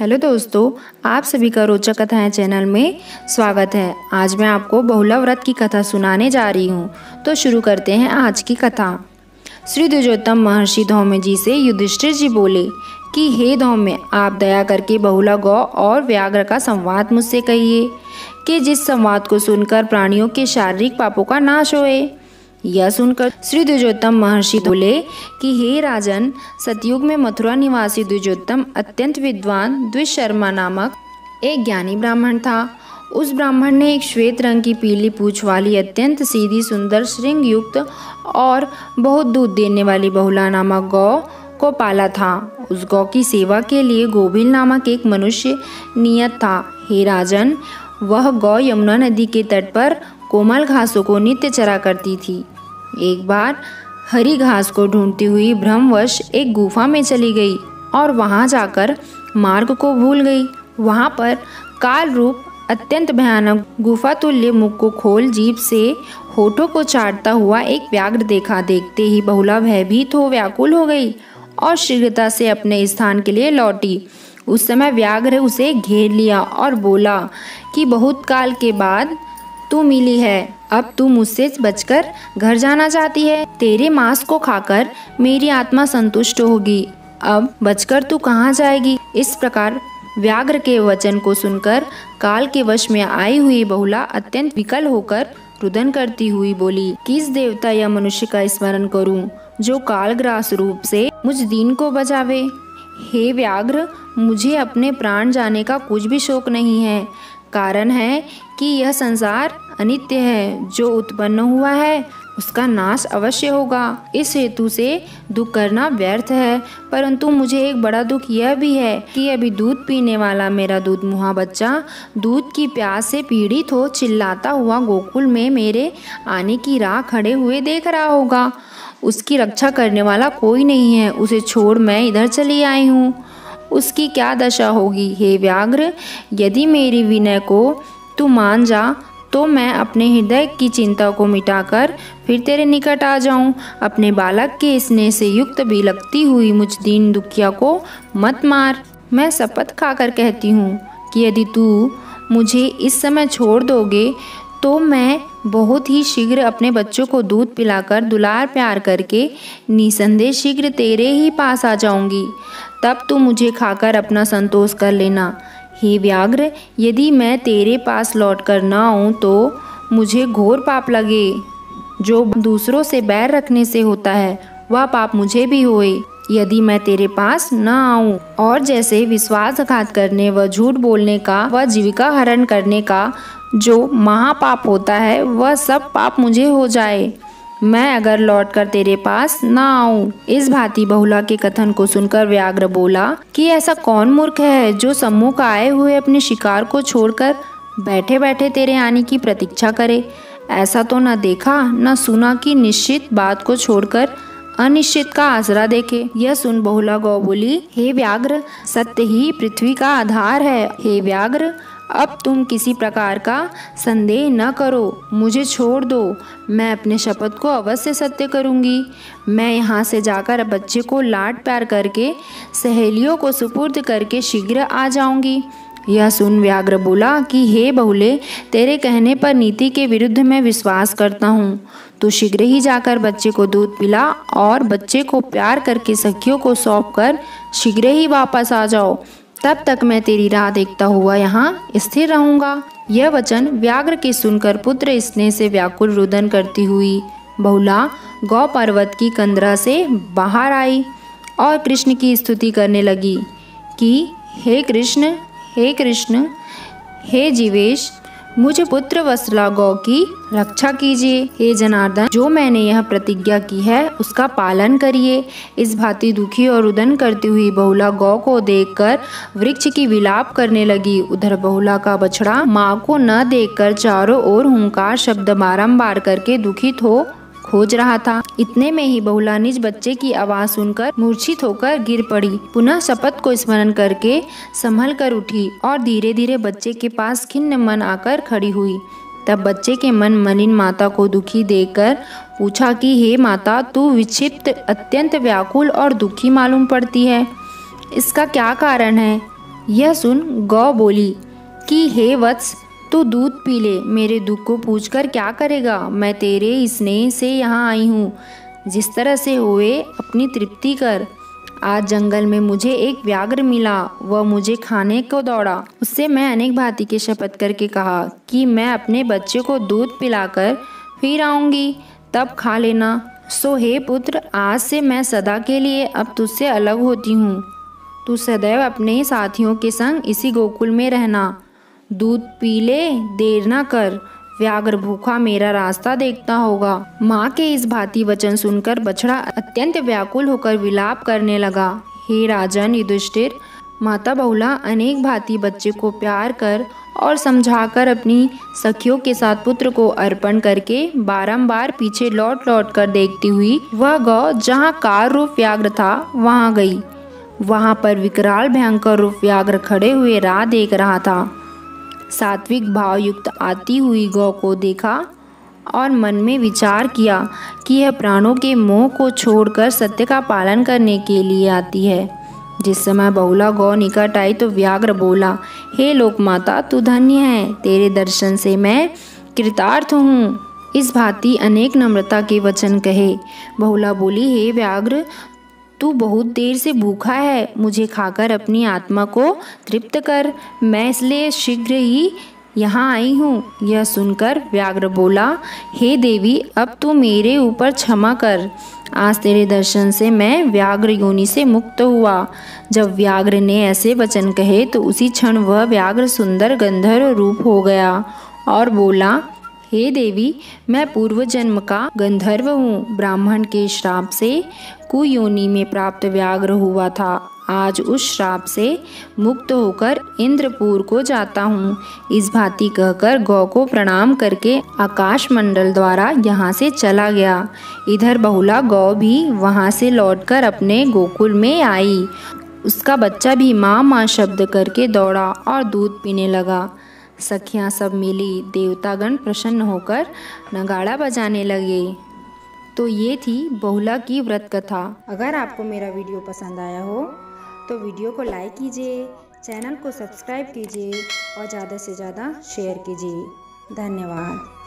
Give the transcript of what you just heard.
Hello दोस्तों, आप सभी का रोचक कथाएं चैनल में स्वागत है। आज मैं आपको बहुला व्रत की कथा सुनाने जा रही हूँ। तो शुरू करते हैं आज की कथा। श्री द्विजोत्तम महर्षि धौम्य जी से युधिष्ठिर जी बोले कि हे धौम्य, आप दया करके बहुला गौ और व्याघ्र का संवाद मुझसे कहिए कि जिस संवाद को सुनकर प्राणियों के शारीरिक पापों का नाश होए। यह सुनकर श्री द्विजोत्तम महर्षि बोले कि हे राजन, सतयुग में मथुरा निवासी द्विजोत्तम अत्यंत विद्वान द्विशर्मा नामक एक ज्ञानी ब्राह्मण था। उस ब्राह्मण ने एक श्वेत रंग की पीली पूंछ वाली अत्यंत सीधी सुंदर श्रृंग युक्त और बहुत दूध देने वाली बहुला नामक गौ को पाला था। उस गौ की सेवा के लिए गोभिल नामक एक मनुष्य नियत था। हे राजन, वह गौ यमुना नदी के तट पर कोमल घासों को नित्य चरा करती थी। एक बार हरी घास को ढूंढती हुई भ्रमवश एक गुफा में चली गई और वहां जाकर मार्ग को भूल गई। वहां पर काल रूप अत्यंत भयानक गुफा तुल्य मुख को खोल जीभ से होठों को चाटता हुआ एक व्याघ्र देखा। देखते ही बहुला भयभीत हो व्याकुल हो गई और शीघ्रता से अपने स्थान के लिए लौटी। उस समय व्याघ्र उसे घेर लिया और बोला कि बहुत काल के बाद तू मिली है, अब तू मुझसे बचकर घर जाना चाहती है। तेरे मांस को खाकर मेरी आत्मा संतुष्ट होगी, अब बचकर तू कहाँ जाएगी। इस प्रकार व्याघ्र के वचन को सुनकर काल के वश में आई हुई बहुला अत्यंत विकल होकर रुदन करती हुई बोली, किस देवता या मनुष्य का स्मरण करूं जो कालग्रास रूप से मुझ दीन को बचावे। हे व्याघ्र, मुझे अपने प्राण जाने का कुछ भी शोक नहीं है। कारण है कि यह संसार अनित्य है, जो उत्पन्न हुआ है उसका नाश अवश्य होगा। इस हेतु से दुख करना व्यर्थ है। परंतु मुझे एक बड़ा दुख यह भी है कि अभी दूध पीने वाला मेरा दूध मुहा बच्चा दूध की प्यास से पीड़ित हो चिल्लाता हुआ गोकुल में मेरे आने की राह खड़े हुए देख रहा होगा। उसकी रक्षा करने वाला कोई नहीं है, उसे छोड़ मैं इधर चली आई हूँ। उसकी क्या दशा होगी। हे व्याघ्र, यदि मेरी विनय को तू मान जा तो मैं अपने हृदय की चिंता को मिटाकर फिर तेरे निकट आ जाऊं। अपने बालक के स्नेह से युक्त बिलखती हुई मुझ दीन दुखिया को मत मार। मैं शपथ खाकर कहती हूँ कि यदि तू मुझे इस समय छोड़ दोगे तो मैं बहुत ही शीघ्र अपने बच्चों को दूध पिलाकर दुलार प्यार करके निसंदेह शीघ्र तेरे ही पास आ जाऊंगी। तब तू मुझे खाकर अपना संतोष कर लेना। हे व्याघ्र, यदि मैं तेरे पास लौट कर न आऊँ तो मुझे घोर पाप लगे। जो दूसरों से बैर रखने से होता है वह पाप मुझे भी होए यदि मैं तेरे पास न आऊँ। और जैसे विश्वासघात करने व झूठ बोलने का व जीविका हरण करने का जो महापाप होता है वह सब पाप मुझे हो जाए, मैं अगर लौटकर तेरे पास न आऊं। इस भांति बहुला के कथन को सुनकर व्याघ्र बोला कि ऐसा कौन मूर्ख है जो सम्मुख आए हुए अपने शिकार को छोड़कर बैठे बैठे तेरे आने की प्रतीक्षा करे। ऐसा तो न देखा न सुना कि निश्चित बात को छोड़कर अनिश्चित का आसरा देखे। यह सुन बहुला गौ बोली, हे व्याघ्र, सत्य ही पृथ्वी का आधार है। हे व्याघ्र, अब तुम किसी प्रकार का संदेह न करो, मुझे छोड़ दो। मैं अपने शपथ को अवश्य सत्य करूंगी। मैं यहाँ से जाकर बच्चे को लाड प्यार करके सहेलियों को सुपुर्द करके शीघ्र आ जाऊंगी। यह सुन व्याघ्र बोला कि हे बहुले, तेरे कहने पर नीति के विरुद्ध मैं विश्वास करता हूँ। तो शीघ्र ही जाकर बच्चे को दूध पिला और बच्चे को प्यार करके सखियों को सौंपकर शीघ्र ही वापस आ जाओ। तब तक मैं तेरी राह देखता हुआ यहाँ स्थिर रहूंगा। यह वचन व्याघ्र के सुनकर पुत्र स्नेह से व्याकुल रुदन करती हुई बहुला गौ पर्वत की कंदरा से बाहर आई और कृष्ण की स्तुति करने लगी कि हे कृष्ण, हे कृष्ण, हे जीवेश, मुझ पुत्र वत्सला गौ की रक्षा कीजिए। हे जनार्दन, जो मैंने यह प्रतिज्ञा की है उसका पालन करिए। इस भांति दुखी और रुदन करती हुई बहुला गौ को देखकर वृक्ष की विलाप करने लगी। उधर बहुला का बछड़ा माँ को न देखकर चारों ओर हुंकार शब्द बारंबार करके दुखित हो खोज रहा था। इतने में ही बहुला निज बच्चे की आवाज सुनकर मूर्छित होकर गिर पड़ी। पुनः शपथ को स्मरण करके संभल कर उठी और धीरे धीरे बच्चे के पास खिन्न मन आकर खड़ी हुई। तब बच्चे के मन मलिन माता को दुखी देखकर पूछा कि हे माता, तू विक्षिप्त, अत्यंत व्याकुल और दुखी मालूम पड़ती है, इसका क्या कारण है। यह सुन गौ बोली कि हे वत्स, तू दूध पी ले, मेरे दुख को पूछकर क्या करेगा। मैं तेरे स्नेह से यहाँ आई हूँ, जिस तरह से हुए अपनी तृप्ति कर। आज जंगल में मुझे एक व्याघ्र मिला, वह मुझे खाने को दौड़ा। उससे मैं अनेक भांति के शपथ करके कहा कि मैं अपने बच्चे को दूध पिलाकर फिर आऊँगी, तब खा लेना। सो हे पुत्र, आज से मैं सदा के लिए अब तुझसे अलग होती हूँ। तू सदैव अपने साथियों के संग इसी गोकुल में रहना। दूध पी ले, देर ना कर, व्याघ्र भूखा मेरा रास्ता देखता होगा। माँ के इस भांति वचन सुनकर बछड़ा अत्यंत व्याकुल होकर विलाप करने लगा। हे राजन युधिष्ठिर, माता बहुला अनेक भांति बच्चे को प्यार कर और समझाकर अपनी सखियों के साथ पुत्र को अर्पण करके बारंबार पीछे लौट लौट कर देखती हुई वह गौ जहाँ कार रूप व्याघ्र था वहाँ गई। वहाँ पर विकराल भयंकर रूप व्याघ्र खड़े हुए राह देख रहा था। सात्विक भाव युक्त आती हुई गौ को देखा और मन में विचार किया कि यह प्राणों के मोह को छोड़कर सत्य का पालन करने के लिए आती है। जिस समय बहुला गौ निकट आई तो व्याघ्र बोला, हे लोकमाता, तू धन्य है, तेरे दर्शन से मैं कृतार्थ हूँ। इस भांति अनेक नम्रता के वचन कहे। बहुला बोली, हे व्याघ्र, तू बहुत देर से भूखा है, मुझे खाकर अपनी आत्मा को तृप्त कर, मैं इसलिए शीघ्र ही यहाँ आई हूँ। यह सुनकर व्याघ्र बोला, हे देवी, अब तू मेरे ऊपर क्षमा कर। आज तेरे दर्शन से मैं व्याघ्र योनि से मुक्त हुआ। जब व्याघ्र ने ऐसे वचन कहे तो उसी क्षण वह व्याघ्र सुंदर गंधर्व रूप हो गया और बोला, हे देवी, मैं पूर्व जन्म का गंधर्व हूँ। ब्राह्मण के श्राप से कुयोनि में प्राप्त व्याघ्र हुआ था। आज उस श्राप से मुक्त होकर इंद्रपुर को जाता हूँ। इस भांति कहकर गौ को प्रणाम करके आकाश मंडल द्वारा यहाँ से चला गया। इधर बहुला गौ भी वहाँ से लौटकर अपने गोकुल में आई। उसका बच्चा भी माँ माँ शब्द करके दौड़ा और दूध पीने लगा। सखियाँ सब मिली, देवतागण प्रसन्न होकर नगाड़ा बजाने लगे। तो ये थी बहुला की व्रत कथा। अगर आपको मेरा वीडियो पसंद आया हो तो वीडियो को लाइक कीजिए, चैनल को सब्सक्राइब कीजिए और ज़्यादा से ज़्यादा शेयर कीजिए। धन्यवाद।